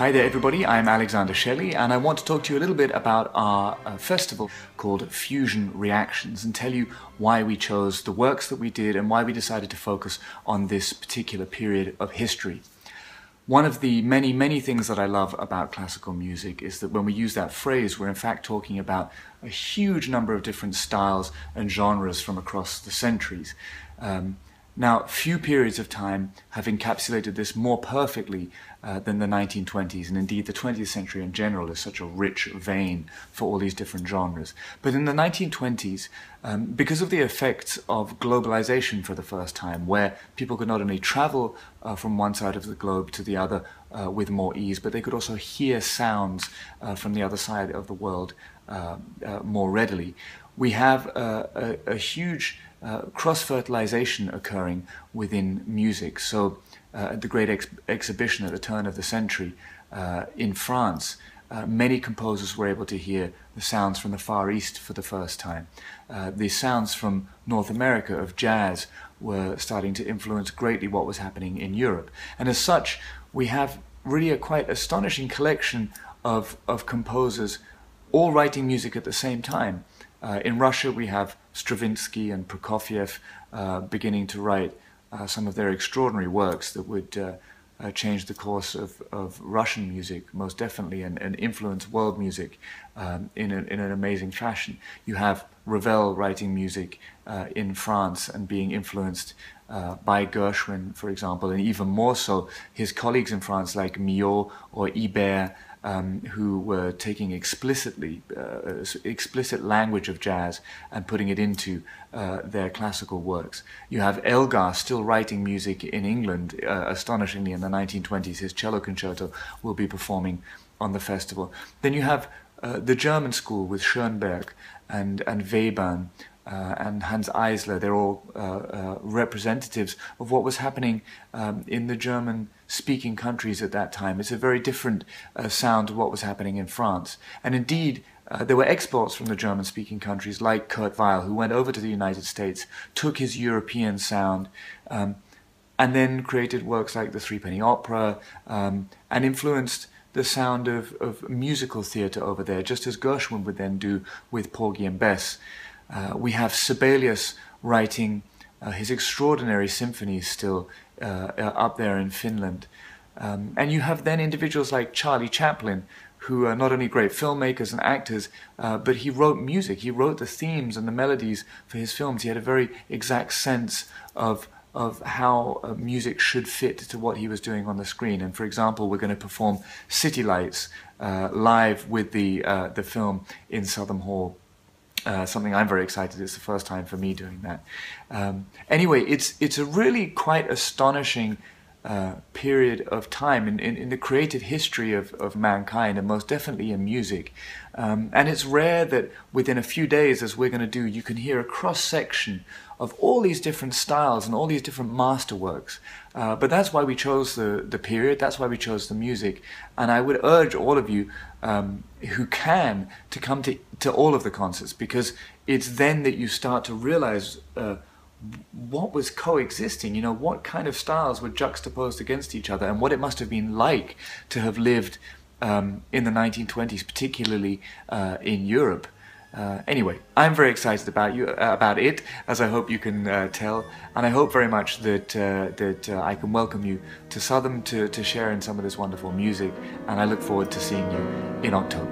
Hi there everybody, I'm Alexander Shelley and I want to talk to you a little bit about our festival called Fusion Reactions and tell you why we chose the works that we did and why we decided to focus on this particular period of history. One of the many things that I love about classical music is that when we use that phrase, we're in fact talking about a huge number of different styles and genres from across the centuries. Now, few periods of time have encapsulated this more perfectly than the 1920s, and indeed the 20th century in general is such a rich vein for all these different genres. But in the 1920s, because of the effects of globalization for the first time, where people could not only travel from one side of the globe to the other with more ease, but they could also hear sounds from the other side of the world more readily, we have a huge cross-fertilization occurring within music. So at the Great Exhibition at the turn of the century in France, many composers were able to hear the sounds from the Far East for the first time. The sounds from North America of jazz were starting to influence greatly what was happening in Europe. And as such, we have really a quite astonishing collection of composers all writing music at the same time. In Russia, we have Stravinsky and Prokofiev beginning to write some of their extraordinary works that would change the course of Russian music, most definitely, and influence world music in an amazing fashion. You have Ravel writing music in France and being influenced by Gershwin, for example, and even more so his colleagues in France like Milhaud or Ibert, who were taking explicit language of jazz and putting it into their classical works. You have Elgar still writing music in England, astonishingly in the 1920s. His cello concerto will be performing on the festival. Then you have the German school with Schoenberg and Webern, and Hans Eisler. They're all representatives of what was happening in the German-speaking countries at that time. It's a very different sound to what was happening in France. And indeed, there were exports from the German-speaking countries like Kurt Weill, who went over to the United States, took his European sound, and then created works like the Threepenny Opera, and influenced the sound of musical theatre over there, just as Gershwin would then do with Porgy and Bess. We have Sibelius writing his extraordinary symphonies still up there in Finland. And you have then individuals like Charlie Chaplin, who are not only great filmmakers and actors, but he wrote music. He wrote the themes and the melodies for his films. He had a very exact sense of how music should fit to what he was doing on the screen. And for example, we're going to perform City Lights live with the film in Southern Hall. Something I'm very excited. It's the first time for me doing that. Anyway, it's a really quite astonishing period of time in the creative history of mankind, and most definitely in music. And it's rare that within a few days, as we're going to do, you can hear a cross-section of all these different styles and all these different masterworks. But that's why we chose the period, that's why we chose the music. And I would urge all of you who can to come to all of the concerts, because it's then that you start to realize what was coexisting, you know, what kind of styles were juxtaposed against each other, and what it must have been like to have lived in the 1920s, particularly in Europe. Anyway, I'm very excited about it, as I hope you can tell, and I hope very much that I can welcome you to Southern to share in some of this wonderful music, and I look forward to seeing you in October.